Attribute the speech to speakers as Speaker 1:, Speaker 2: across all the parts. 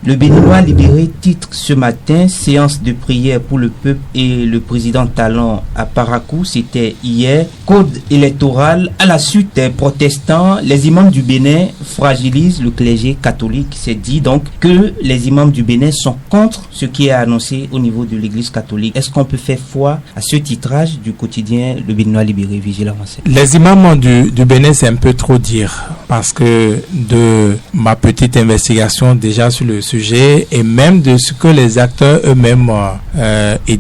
Speaker 1: Le Béninois libéré titre ce matin séance de prière pour le peuple et le président Talon à Parakou. C'était hier. Code électoral à la suite des protestants. Les imams du Bénin fragilisent le clergé catholique. C'est dit donc que les imams du Bénin sont contre ce qui est annoncé au niveau de l'église catholique. Est-ce qu'on peut faire foi à ce titrage du quotidien Le Béninois libéré? Vigilant.
Speaker 2: Les imams du Bénin, c'est un peu trop dire, parce que de ma petite investigation déjà sur le sujet et même de ce que les acteurs eux-mêmes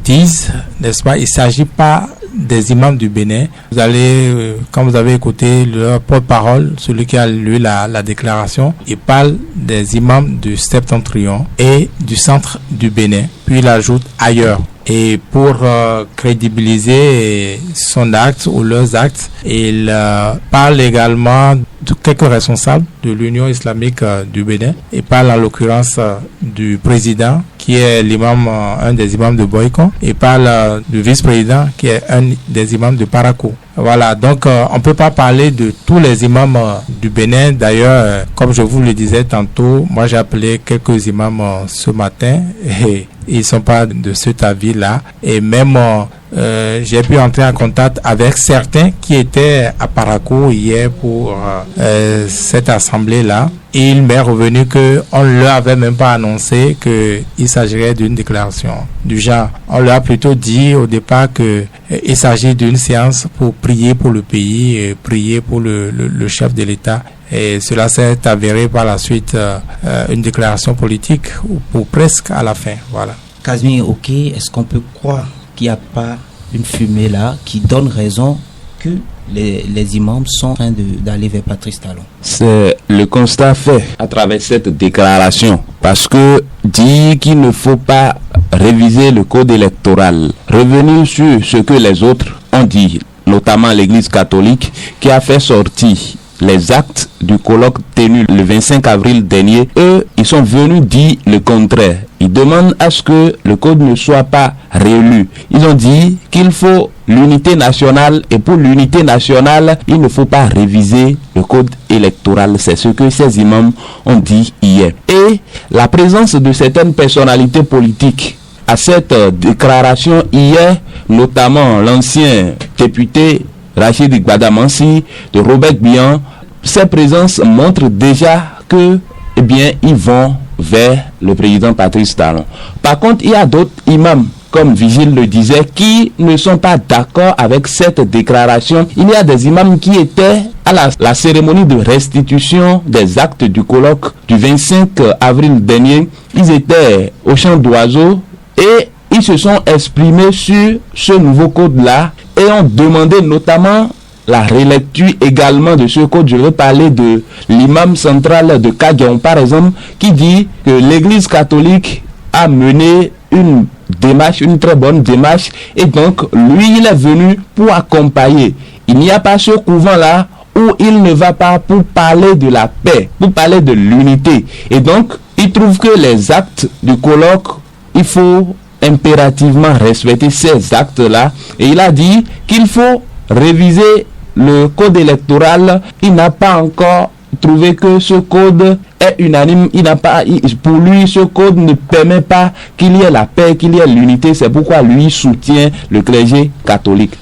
Speaker 2: disent, n'est-ce pas, il ne s'agit pas des imams du Bénin. Vous allez, quand vous avez écouté leur porte-parole, celui qui a lu la déclaration, il parle des imams du Septentrion et du centre du Bénin, puis il ajoute ailleurs. Et pour crédibiliser son acte ou leurs actes, il parle également de quelques responsables de l'Union islamique du Bénin. Il parle en l'occurrence du président qui est l'imam, un des imams de Boycon. Il parle du vice-président qui est un des imams de Parakou. Voilà, donc on peut pas parler de tous les imams du Bénin. D'ailleurs, comme je vous le disais tantôt, moi j'ai appelé quelques imams ce matin et ils sont pas de cet avis-là. Et même j'ai pu entrer en contact avec certains qui étaient à Parakou hier pour cette assemblée-là. Et il m'est revenu qu'on ne leur avait même pas annoncé qu'il s'agirait d'une déclaration du genre. On leur a plutôt dit au départ qu'il s'agit d'une séance pour prier pour le pays, et prier pour le chef de l'État. Et cela s'est avéré par la suite une déclaration politique ou presque à la fin. Voilà.
Speaker 1: Casimir, ok, est-ce qu'on peut croire qu'il n'y a pas une fumée là qui donne raison que les imams sont en train d'aller vers Patrice Talon?
Speaker 3: C'est le constat fait à travers cette déclaration, parce que dire qu'il ne faut pas réviser le code électoral, revenir sur ce que les autres ont dit, notamment l'Église catholique qui a fait sortir les actes du colloque tenu le 25 avril dernier, eux, ils sont venus dire le contraire. Ils demandent à ce que le code ne soit pas réélu. Ils ont dit qu'il faut l'unité nationale, et pour l'unité nationale, il ne faut pas réviser le code électoral. C'est ce que ces imams ont dit hier. Et la présence de certaines personnalités politiques à cette déclaration hier, notamment l'ancien député Rachid Gbadamansi, de Robert Bihan, ces présences montrent déjà que, eh bien, ils vont vers le président Patrice Talon. Par contre, il y a d'autres imams, comme Vigile le disait, qui ne sont pas d'accord avec cette déclaration. Il y a des imams qui étaient à la cérémonie de restitution des actes du colloque du 25 avril dernier. Ils étaient au champ d'oiseaux et ils se sont exprimés sur ce nouveau code-là et ont demandé notamment la relecture également de ce code. Je veux parler de l'imam central de Kagyan, par exemple, qui dit que l'Église catholique a mené une démarche, une très bonne démarche, et donc lui, il est venu pour accompagner. Il n'y a pas ce couvent-là où il ne va pas pour parler de la paix, pour parler de l'unité. Et donc, il trouve que les actes du colloque, il faut impérativement respecter ces actes-là, et il a dit qu'il faut réviser le code électoral. Il n'a pas encore trouvé que ce code est unanime. Pour lui, ce code ne permet pas qu'il y ait la paix, qu'il y ait l'unité. C'est pourquoi lui soutient le clergé catholique.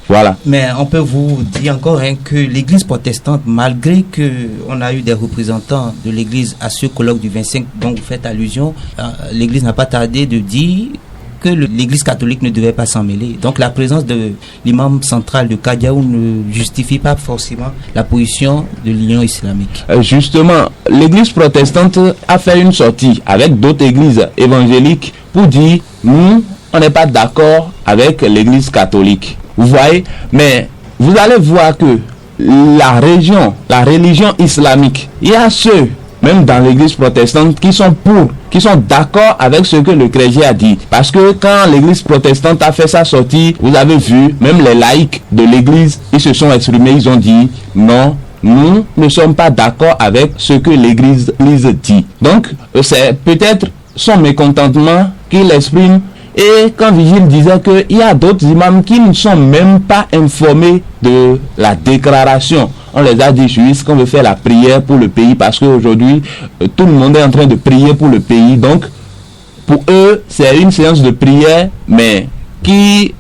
Speaker 3: Voilà.
Speaker 1: Mais on peut vous dire encore que l'église protestante, malgré qu'on a eu des représentants de l'église à ce colloque du 25 dont vous faites allusion, l'église n'a pas tardé de dire que l'église catholique ne devait pas s'en mêler. Donc la présence de l'imam central de Kadiaou ne justifie pas forcément la position de l'Union islamique.
Speaker 3: Justement, l'église protestante a fait une sortie avec d'autres églises évangéliques pour dire nous, on n'est pas d'accord avec l'église catholique. Vous voyez, mais vous allez voir que la religion islamique, il y a ceux, même dans l'église protestante, qui sont d'accord avec ce que le clergé a dit. Parce que quand l'église protestante a fait sa sortie, vous avez vu, même les laïcs de l'église, ils se sont exprimés, ils ont dit non, nous ne sommes pas d'accord avec ce que l'église dit. Donc, c'est peut-être son mécontentement qu'il exprime Et quand Vigile disait qu'il y a d'autres imams qui ne sont même pas informés de la déclaration, on les a dit juste qu'on veut faire la prière pour le pays parce qu'aujourd'hui, tout le monde est en train de prier pour le pays. Donc, pour eux, c'est une séance de prière, mais qui,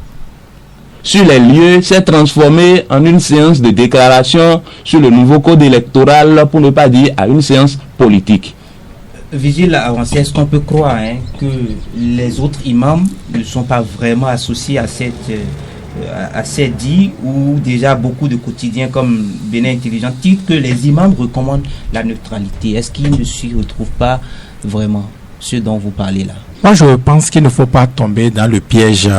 Speaker 3: sur les lieux, s'est transformée en une séance de déclaration sur le nouveau code électoral, pour ne pas dire à une séance politique.
Speaker 1: Vigile avancé, est-ce qu'on peut croire que les autres imams ne sont pas vraiment associés à cette dit, ou déjà beaucoup de quotidiens comme Bénin Intelligent titrent que les imams recommandent la neutralité? Est-ce qu'ils ne s'y retrouvent pas vraiment, ce dont vous parlez là?
Speaker 2: Moi, je pense qu'il ne faut pas tomber dans le piège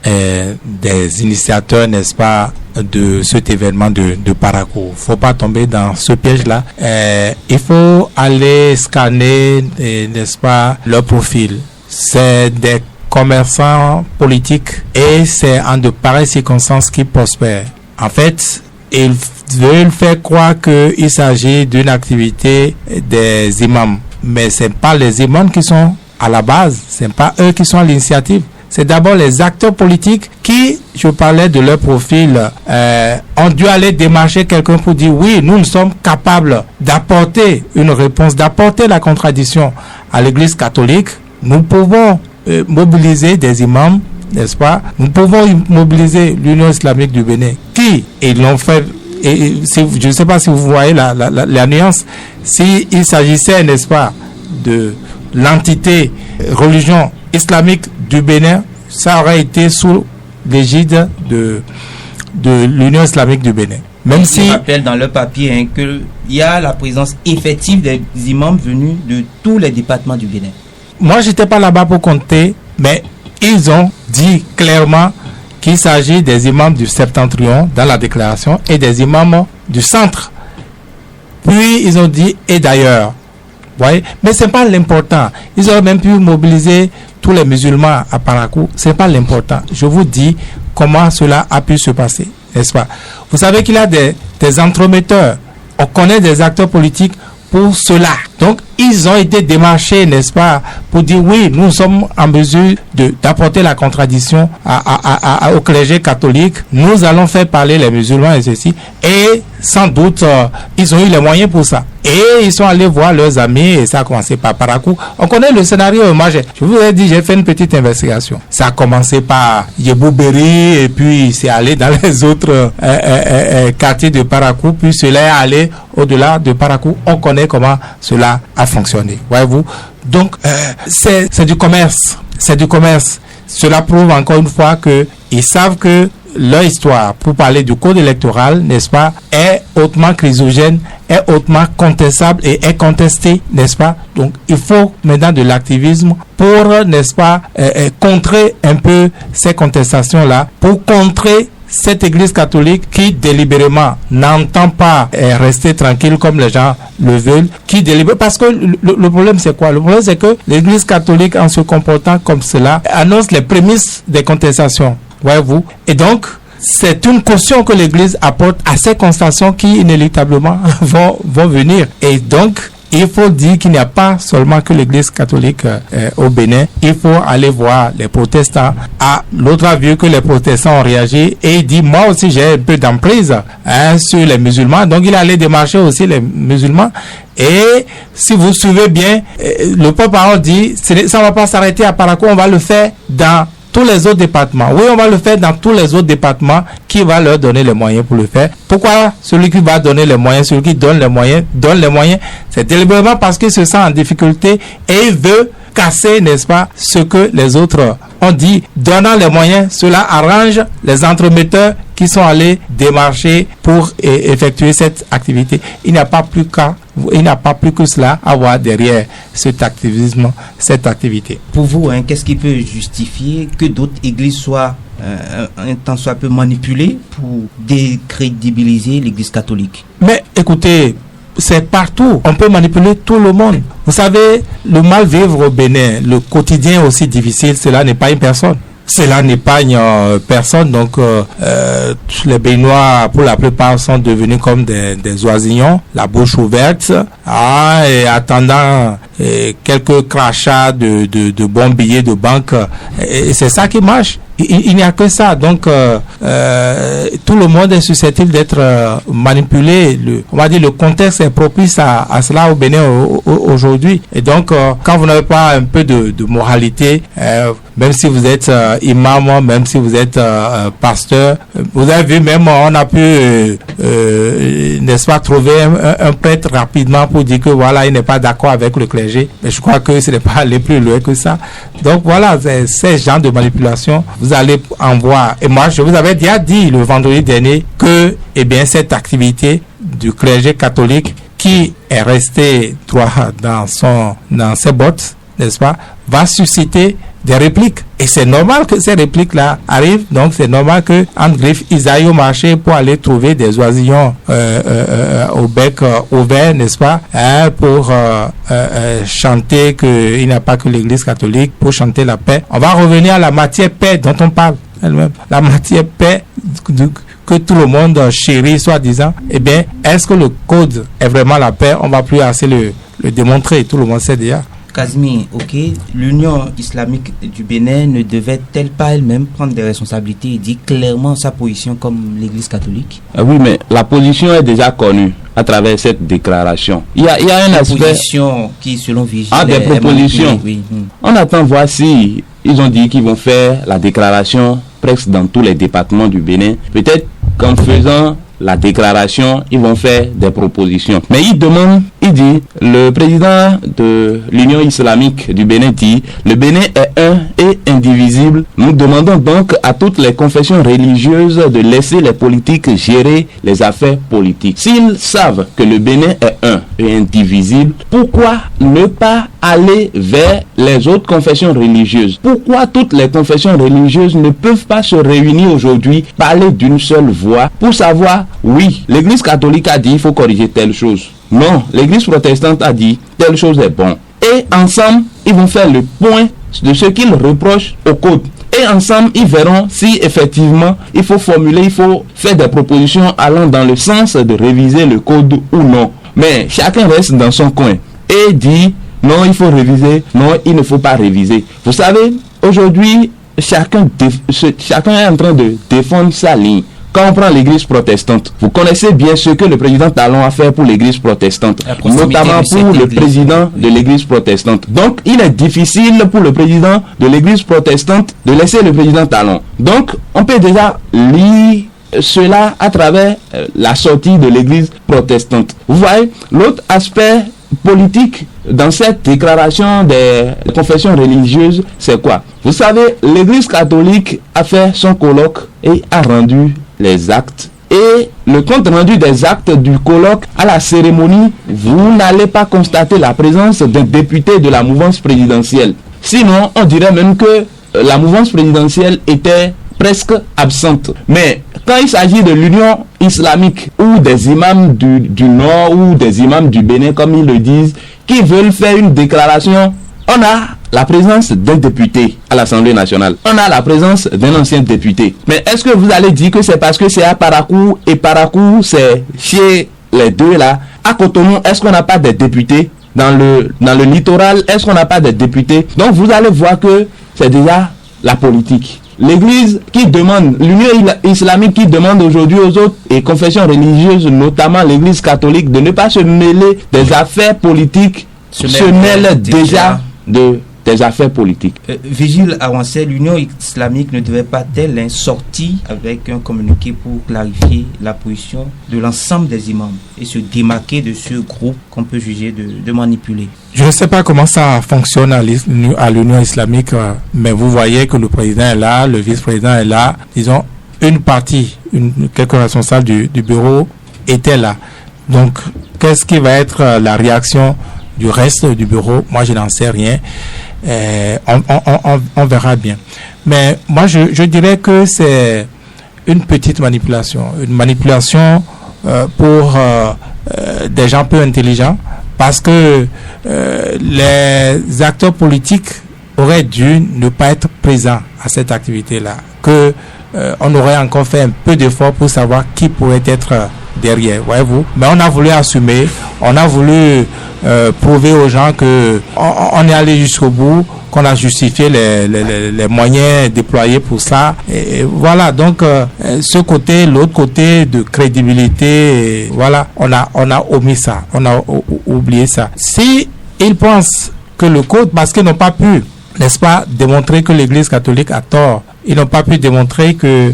Speaker 2: des initiateurs, n'est-ce pas, de cet événement de Parakou. Il ne faut pas tomber dans ce piège-là. Il faut aller scanner, n'est-ce pas, leur profil. C'est des commerçants politiques et c'est en de pareilles circonstances qu'ils prospèrent. En fait, ils veulent faire croire qu'il s'agit d'une activité des imams. Mais ce n'est pas les imams qui sont à la base, ce n'est pas eux qui sont à l'initiative. C'est d'abord les acteurs politiques qui, je parlais de leur profil, ont dû aller démarcher quelqu'un pour dire oui, nous sommes capables d'apporter une réponse, d'apporter la contradiction à l'Église catholique. Nous pouvons mobiliser des imams, n'est-ce pas? Nous pouvons mobiliser l'Union islamique du Bénin, qui, ils l'ont fait. Et je ne sais pas si vous voyez la nuance. S'il s'agissait, n'est-ce pas, de l'entité religion islamique du Bénin, ça aurait été sous l'égide de l'Union islamique du Bénin. Même si...
Speaker 1: Je rappelle dans le papier qu'il y a la présence effective des imams venus de tous les départements du Bénin.
Speaker 2: Moi, je n'étais pas là-bas pour compter, mais ils ont dit clairement qu'il s'agit des imams du septentrion dans la déclaration et des imams du centre. Puis, ils ont dit et d'ailleurs. Voyez? Mais ce n'est pas l'important. Ils auraient même pu mobiliser tous les musulmans à Parakou. Ce n'est pas l'important. Je vous dis comment cela a pu se passer, n'est-ce pas? Vous savez qu'il y a des entremetteurs. On connaît des acteurs politiques pour cela. Donc, ils ont été démarchés, n'est-ce pas, pour dire oui, nous sommes en mesure d'apporter la contradiction au clergé catholique. Nous allons faire parler les musulmans et ceci. Et sans doute, ils ont eu les moyens pour ça. Et ils sont allés voir leurs amis et ça a commencé par Parakou. On connaît le scénario. Moi, je vous ai dit, j'ai fait une petite investigation. Ça a commencé par Yebouberi et puis c'est allé dans les autres quartiers de Parakou. Puis cela est allé au-delà de Parakou. On connaît comment cela a fonctionné. Voyez-vous? Donc, c'est du commerce. C'est du commerce. Cela prouve encore une fois qu'ils savent que leur histoire, pour parler du code électoral, n'est-ce pas, est hautement chrysogène, est hautement contestable et est contestée, n'est-ce pas? Donc, il faut maintenant de l'activisme pour, n'est-ce pas, contrer un peu ces contestations-là, pour contrer cette église catholique qui délibérément n'entend pas rester tranquille comme les gens le veulent, qui délibère, parce que le problème c'est quoi? Le problème c'est que l'église catholique, en se comportant comme cela, annonce les prémices des contestations. Voyez-vous? Et donc, c'est une caution que l'Église apporte à ces contestations qui, inéluctablement, vont venir. Et donc, il faut dire qu'il n'y a pas seulement que l'Église catholique au Bénin. Il faut aller voir les protestants. L'autre a vu que les protestants ont réagi et il dit, moi aussi j'ai un peu d'emprise sur les musulmans. Donc, il est allé démarcher aussi les musulmans. Et si vous suivez bien, le porte-parole dit, ça ne va pas s'arrêter à Parakou, on va le faire dans tous les autres départements. Oui, on va le faire dans tous les autres départements. Qui va leur donner les moyens pour le faire? Pourquoi celui qui va donner les moyens, celui qui donne les moyens, c'est délibérément parce qu'il se sent en difficulté et il veut casser, n'est-ce pas, ce que les autres ont dit. Donnant les moyens, cela arrange les entremetteurs qui sont allés démarcher pour effectuer cette activité. Il n'y a pas plus que cela à voir derrière cet activisme, cette activité.
Speaker 1: Pour vous, qu'est-ce qui peut justifier que d'autres églises soient un temps soit peu manipulées pour décrédibiliser l'église catholique?
Speaker 2: Mais écoutez, c'est partout. On peut manipuler tout le monde. Vous savez, le mal vivre au Bénin, le quotidien aussi difficile, cela n'est pas une personne. cela n'épargne personne. Donc, les Béninois, pour la plupart, sont devenus comme des oisillons, la bouche ouverte, et attendant quelques crachats de bons billets de banque. Et c'est ça qui marche. Il n'y a que ça. Donc, tout le monde est susceptible d'être manipulé. On va dire le contexte est propice à cela au Bénin aujourd'hui. Et donc, quand vous n'avez pas un peu de moralité, même si vous êtes imam, même si vous êtes pasteur, vous avez vu, même on a pu, n'est-ce pas, trouver un prêtre rapidement pour dire que voilà, il n'est pas d'accord avec le clergé. Mais je crois que ce n'est pas aller plus loin que ça. Donc voilà, c'est ce genre de manipulation. Vous allez en voir. Et moi, je vous avais déjà dit le vendredi dernier que, eh bien, cette activité du clergé catholique qui est resté droit dans ses bottes, n'est-ce pas, va susciter des répliques. Et c'est normal que ces répliques-là arrivent. Donc, c'est normal que Anne Griff, ils aillent au marché pour aller trouver des oisillons au bec ouvert, n'est-ce pas, pour chanter qu'il n'y a pas que l'Église catholique, pour chanter la paix. On va revenir à la matière paix dont on parle elle-même. La matière paix que tout le monde chérit, soi-disant. Eh bien, est-ce que le code est vraiment la paix? On va plus assez le démontrer. Tout le monde sait déjà.
Speaker 1: Casimir, ok, l'Union islamique du Bénin ne devait-elle pas elle-même prendre des responsabilités et dire clairement sa position comme l'Église catholique?
Speaker 3: Oui, mais la position est déjà connue à travers cette déclaration. Il y a un aspect...
Speaker 1: Proposition qui, selon Vigile...
Speaker 3: des propositions.
Speaker 1: Oui.
Speaker 3: On attend voir si ils ont dit qu'ils vont faire la déclaration presque dans tous les départements du Bénin. Peut-être qu'en faisant la déclaration, ils vont faire des propositions. Mais il dit, le président de l'Union islamique du Bénin dit, le Bénin est un et indivisible. Nous demandons donc à toutes les confessions religieuses de laisser les politiques gérer les affaires politiques. S'ils savent que le Bénin est un et indivisible, pourquoi ne pas aller vers les autres confessions religieuses? Pourquoi toutes les confessions religieuses ne peuvent pas se réunir aujourd'hui, parler d'une seule voix pour savoir, oui, l'Église catholique a dit il faut corriger telle chose. Non, l'Église protestante a dit telle chose est bon. Et ensemble, ils vont faire le point de ce qu'ils reprochent au code. Et ensemble, ils verront si effectivement il faut faire des propositions allant dans le sens de réviser le code ou non. Mais chacun reste dans son coin et dit non, il faut réviser, non, il ne faut pas réviser. Vous savez, aujourd'hui, chacun est en train de défendre sa ligne. Quand on prend l'église protestante, vous connaissez bien ce que le président Talon a fait pour l'église protestante, notamment pour le président de l'église protestante. Donc, il est difficile pour le président de l'église protestante de laisser le président Talon. Donc, on peut déjà lire cela à travers la sortie de l'église protestante. Vous voyez, l'autre aspect politique dans cette déclaration des confessions religieuses, c'est quoi? Vous savez, l'église catholique a fait son colloque et a rendu les actes. Et le compte rendu des actes du colloque à la cérémonie, vous n'allez pas constater la présence d'un député de la mouvance présidentielle. Sinon, on dirait même que la mouvance présidentielle était presque absente. Mais quand il s'agit de l'Union islamique ou des imams du Nord ou des imams du Bénin, comme ils le disent, qui veulent faire une déclaration, on a la présence d'un député à l'Assemblée nationale. On a la présence d'un ancien député. Mais est-ce que vous allez dire que c'est parce que c'est à Parakou et Parakou c'est chez les deux là? À Cotonou, est-ce qu'on n'a pas de députés? Dans le littoral, est-ce qu'on n'a pas de députés? Donc vous allez voir que c'est déjà la politique. L'église qui demande, l'Union islamique qui demande aujourd'hui aux autres et confessions religieuses, notamment l'église catholique, de ne pas se mêler des affaires politiques, se mêle déjà des affaires politiques.
Speaker 1: Vigile avancé, l'Union islamique ne devait pas-elle sortir avec un communiqué pour clarifier la position de l'ensemble des imams et se démarquer de ce groupe qu'on peut juger de manipuler?
Speaker 2: Je ne sais pas comment ça fonctionne à l'Union islamique, mais vous voyez que le président est là, le vice-président est là. Disons, une partie, quelques responsables du bureau étaient là. Donc, qu'est-ce qui va être la réaction du reste du bureau? Moi, je n'en sais rien. On verra bien. Mais moi, je dirais que c'est une petite manipulation. Une manipulation pour des gens peu intelligents. Parce que les acteurs politiques aurait dû ne pas être présent à cette activité-là, que on aurait encore fait un peu d'effort pour savoir qui pourrait être derrière, voyez-vous. Mais on a voulu assumer, on a voulu prouver aux gens que on est allé jusqu'au bout, qu'on a justifié les moyens déployés pour ça. Et voilà, donc ce côté, l'autre côté de crédibilité, voilà, on a omis ça, on a oublié ça. Si ils pensent que le code, parce qu'ils n'ont pas pu, n'est-ce pas, démontrer que l'Église catholique a tort, ils n'ont pas pu démontrer que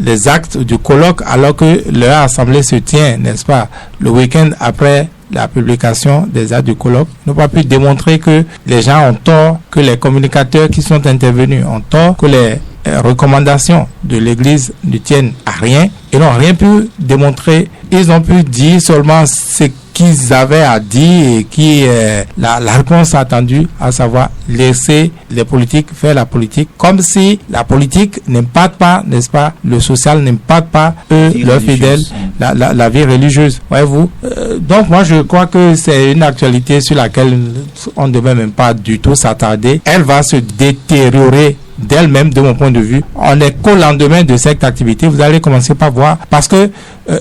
Speaker 2: les actes du colloque, alors que leur assemblée se tient, n'est-ce pas, le week-end après la publication des actes du colloque, n'ont pas pu démontrer que les gens ont tort, que les communicateurs qui sont intervenus ont tort, que les recommandations de l'Église ne tiennent à rien. Ils n'ont rien pu démontrer. Ils ont pu dire seulement ce qu'ils avaient à dire et qui est la réponse attendue, à savoir laisser les politiques faire la politique, comme si la politique n'impacte pas, n'est-ce pas, le social n'impacte pas eux, leurs fidèles, la vie religieuse. Voyez-vous. Donc moi je crois que c'est une actualité sur laquelle on ne devait même pas du tout s'attarder. Elle va se détériorer d'elle-même, de mon point de vue. On est qu'au lendemain de cette activité, vous allez commencer par voir, parce que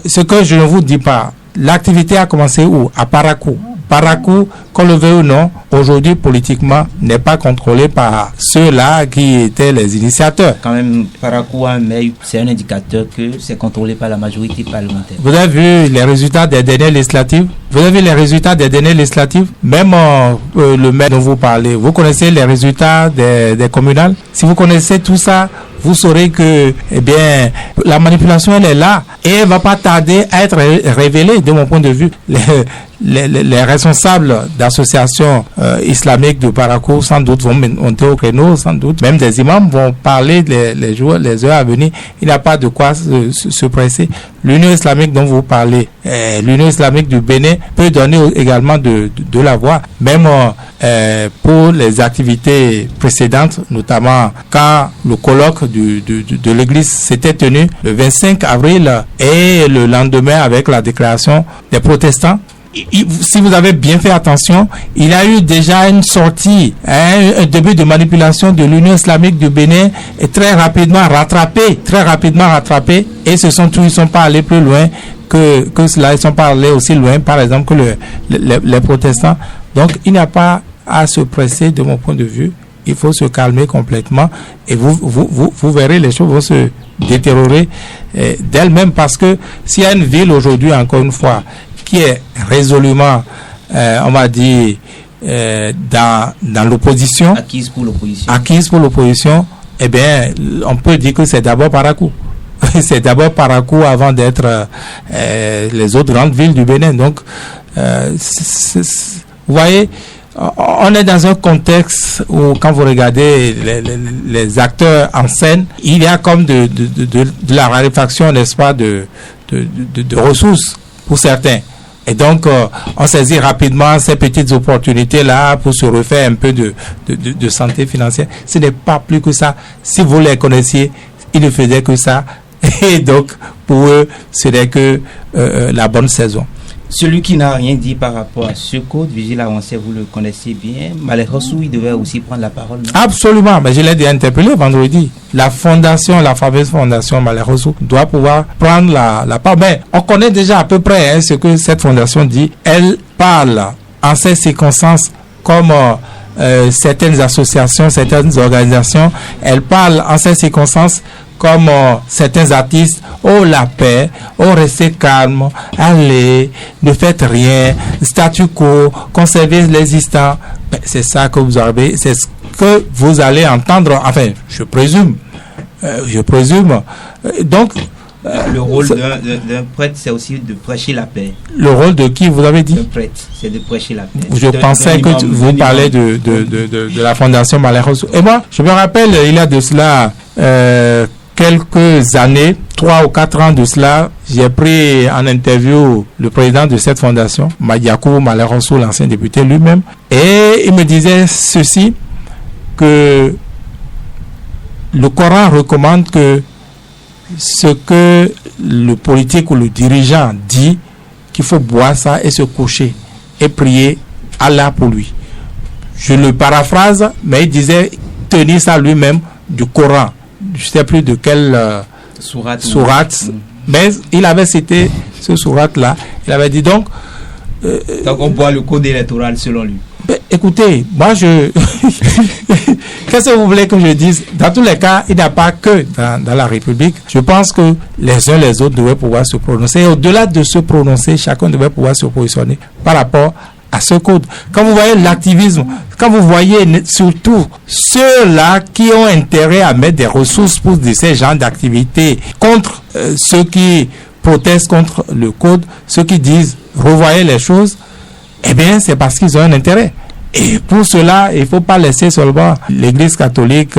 Speaker 2: ce que je ne vous dis pas, l'activité a commencé où? À Parakou. Parakou, qu'on le veuille ou non, aujourd'hui politiquement n'est pas contrôlé par ceux-là qui étaient les initiateurs.
Speaker 1: Quand même, Parakou, mais c'est un indicateur que c'est contrôlé par la majorité parlementaire.
Speaker 2: Vous avez vu les résultats des dernières législatives? Vous avez vu les résultats des dernières législatives? Même le maire dont vous parlez, vous connaissez les résultats des communales? Si vous connaissez tout ça, vous saurez que, eh bien, la manipulation, elle est là et elle va pas tarder à être révélée, de mon point de vue. Les responsables d'associations islamiques de Parakou, sans doute, vont monter au créneau, sans doute. Même des imams vont parler les jours, les heures à venir. Il n'y a pas de quoi se presser. L'Union islamique dont vous parlez, l'Union islamique du Bénin peut donner également de la voix. Même pour les activités précédentes, notamment quand le colloque de l'église s'était tenu le 25 avril et le lendemain avec la déclaration des protestants. Si vous avez bien fait attention, il y a eu déjà une sortie, un début de manipulation de l'Union islamique du Bénin et très rapidement rattrapé, et ils sont pas allés plus loin que cela, ils sont pas allés aussi loin, par exemple, que les protestants. Donc, il n'y a pas à se presser, de mon point de vue. Il faut se calmer complètement et vous verrez, les choses vont se détériorer d'elles-mêmes, parce que s'il y a une ville aujourd'hui, encore une fois, qui est résolument, on va dire, dans l'opposition,
Speaker 1: acquise pour l'opposition,
Speaker 2: eh bien, on peut dire que c'est d'abord Parakou. C'est d'abord Parakou avant d'être les autres grandes villes du Bénin. Donc, vous voyez, on est dans un contexte où, quand vous regardez les acteurs en scène, il y a comme de la raréfaction, n'est-ce pas, de ressources pour certains. Et donc, on saisit rapidement ces petites opportunités-là pour se refaire un peu de santé financière. Ce n'est pas plus que ça. Si vous les connaissiez, ils ne faisaient que ça. Et donc, pour eux, ce n'est que la bonne saison.
Speaker 1: Celui qui n'a rien dit par rapport à ce code, Vigile Avancé, vous le connaissez bien. Malheureusement, il devait aussi prendre la parole. Non?
Speaker 2: Absolument, mais je l'ai déjà interpellé vendredi. La fameuse fondation Malheureusement, doit pouvoir prendre la parole. Mais on connaît déjà à peu près ce que cette fondation dit. Elle parle en ces circonstances comme certaines associations, certaines organisations. Elle parle en ces circonstances comme certains artistes. Oh, la paix, oh, restez calme, allez, ne faites rien, statu quo, conservez l'existant. Ben, c'est ça que vous avez, c'est ce que vous allez entendre, enfin, je présume. Donc,
Speaker 1: le rôle d'un prêtre, c'est aussi de prêcher la paix.
Speaker 2: Le rôle de qui, vous avez dit?
Speaker 1: Le prêtre, c'est de prêcher la paix.
Speaker 2: Je pensais que vous parlez de la fondation Malheureuse. Et moi, je me rappelle, il y a de cela quelques années, 3 ou 4 ans de cela, j'ai pris en interview le président de cette fondation, Yacoub Malheureuse, l'ancien député lui-même, et il me disait ceci, que le Coran recommande que ce que le politique ou le dirigeant dit, qu'il faut boire ça et se coucher et prier Allah pour lui. je le paraphrase, mais il disait tenir ça lui-même du Coran. Je ne sais plus de quelle sourate. Mais il avait cité ce sourate-là. Il avait dit donc
Speaker 1: on voit le code électoral selon lui.
Speaker 2: Écoutez, moi qu'est-ce que vous voulez que je dise? Dans tous les cas, il n'y a pas que dans la République. Je pense que les uns les autres devaient pouvoir se prononcer. Et au-delà de se prononcer, chacun devait pouvoir se positionner par rapport à ce code. Quand vous voyez l'activisme, quand vous voyez surtout ceux-là qui ont intérêt à mettre des ressources pour ces genres d'activités contre ceux qui protestent contre le code, ceux qui disent revoyez les choses, eh bien c'est parce qu'ils ont un intérêt. Et pour cela, il ne faut pas laisser seulement l'Église catholique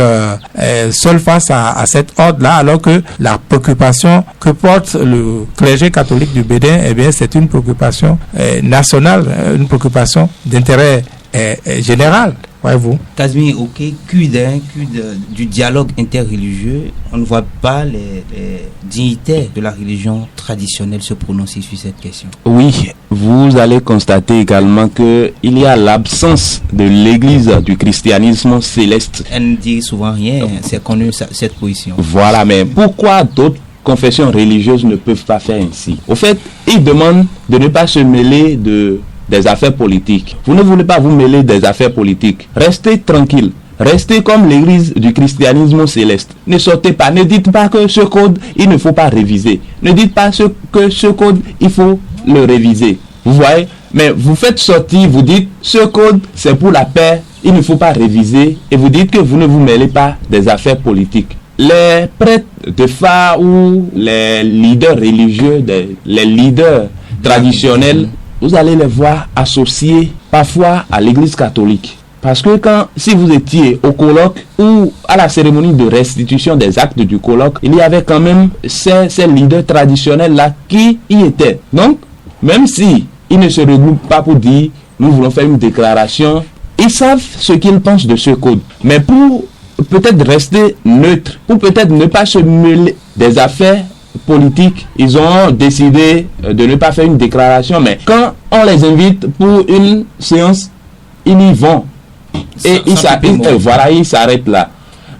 Speaker 2: seule face à cet ordre-là, alors que la préoccupation que porte le clergé catholique du Bénin, eh bien, c'est une préoccupation nationale, une préoccupation d'intérêt général. Voyez-vous.
Speaker 1: Casimir, ok, du dialogue interreligieux, on ne voit pas les dignitaires de la religion traditionnelle se prononcer sur cette question.
Speaker 3: Oui, vous allez constater également qu'il y a l'absence de l'église du christianisme céleste.
Speaker 1: Elle ne dit souvent rien, c'est connu cette position.
Speaker 3: Voilà, mais pourquoi d'autres confessions religieuses ne peuvent pas faire ainsi? Au fait, ils demandent de ne pas se mêler des affaires politiques. Vous ne voulez pas vous mêler des affaires politiques. Restez tranquille. Restez comme l'église du christianisme céleste. Ne sortez pas. Ne dites pas que ce code, il ne faut pas réviser. Ne dites pas que ce code, il faut le réviser. Vous voyez? Mais vous faites sortir, vous dites, ce code, c'est pour la paix, il ne faut pas réviser. Et vous dites que vous ne vous mêlez pas des affaires politiques. Les prêtres de phare ou les leaders religieux, les leaders traditionnels, vous allez les voir associés parfois à l'église catholique. Parce que si vous étiez au colloque ou à la cérémonie de restitution des actes du colloque, il y avait quand même ces leaders traditionnels-là qui y étaient. Donc, même si ils ne se regroupent pas pour dire nous voulons faire une déclaration, ils savent ce qu'ils pensent de ce code. Mais pour peut-être rester neutre, pour peut-être ne pas se mêler des affaires politiques, ils ont décidé de ne pas faire une déclaration, mais quand on les invite pour une séance, ils y vont. Et ils s'arrêtent là.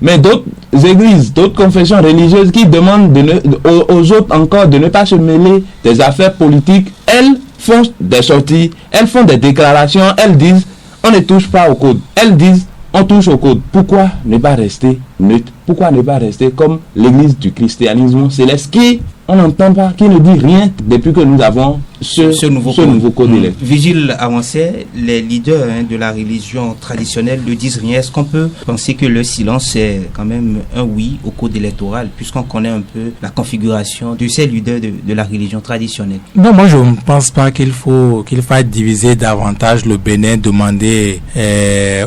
Speaker 3: Mais d'autres églises, d'autres confessions religieuses qui demandent aux autres encore de ne pas se mêler des affaires politiques, elles font des sorties, elles font des déclarations, elles disent on ne touche pas au code. Elles disent on touche au code. Pourquoi ne pas rester neutre? Pourquoi ne pas rester comme l'église du christianisme céleste qui, on n'entend pas, qui ne dit rien depuis que nous avons ce nouveau code électoral.
Speaker 1: Vigile avancé, les leaders de la religion traditionnelle ne disent rien. Est-ce qu'on peut penser que le silence c'est quand même un oui au code électoral, puisqu'on connaît un peu la configuration de ces leaders de la religion traditionnelle?
Speaker 2: Non, moi je ne pense pas qu'il faille diviser davantage le Bénin, demander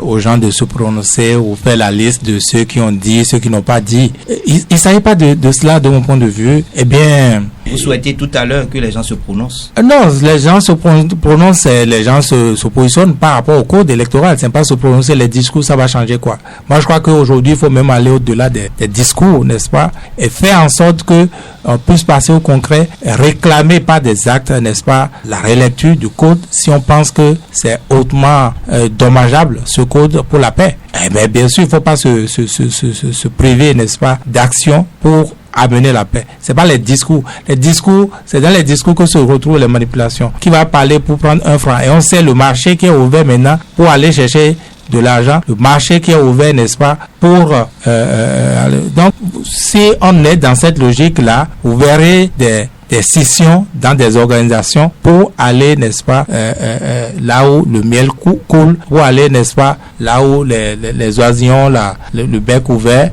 Speaker 2: aux gens de se prononcer ou faire la liste de ceux qui ont dit, ceux qui n'ont pas dit. Il ne s'agit pas de cela de mon point de vue. Eh bien,
Speaker 1: vous souhaitez tout à l'heure que les gens se prononcent?
Speaker 2: Non, les gens se prononcent, les gens se positionnent par rapport au code électoral. C'est pas se prononcer, les discours, ça va changer quoi? Moi, je crois qu'aujourd'hui, il faut même aller au-delà des discours, n'est-ce pas? Et faire en sorte que on puisse passer au concret, réclamer par des actes, n'est-ce pas, la relecture du code si on pense que c'est hautement dommageable, ce code pour la paix. Eh bien, bien sûr, il ne faut pas se priver, n'est-ce pas, d'action pour amener la paix. C'est pas les discours. Les discours, c'est dans les discours que se retrouvent les manipulations. Qui va parler pour prendre 1 franc? Et on sait le marché qui est ouvert maintenant pour aller chercher de l'argent. Le marché qui est ouvert, n'est-ce pas, pour... donc, si on est dans cette logique-là, vous verrez des scissions dans des organisations pour aller, n'est-ce pas, là où le miel coule, pour aller, n'est-ce pas, là où les oisillons, le bec ouvert,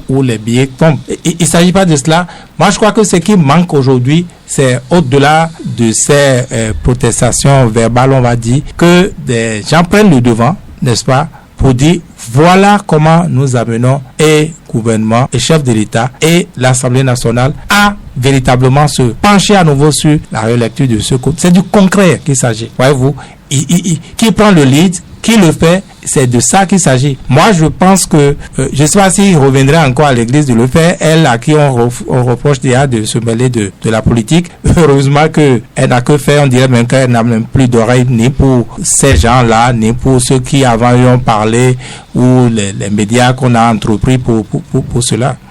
Speaker 2: où les billets tombent. Il ne s'agit pas de cela. Moi, je crois que ce qui manque aujourd'hui, c'est au-delà de ces protestations verbales, on va dire, que des gens prennent le devant, n'est-ce pas, pour dire Voilà comment nous amenons et gouvernement et chef de l'État et l'Assemblée nationale à véritablement se pencher à nouveau sur la relecture de ce code. C'est du concret qu'il s'agit. Voyez-vous, qui prend le lead, qui le fait, c'est de ça qu'il s'agit. Moi, je pense que, je ne sais pas s'il reviendrait encore à l'église de le faire, elle à qui on reproche déjà de se mêler de la politique. Heureusement qu'elle n'a que faire, on dirait même qu'elle n'a même plus d'oreille ni pour ces gens-là, ni pour ceux qui avant lui ont parlé ou les médias qu'on a entrepris pour cela.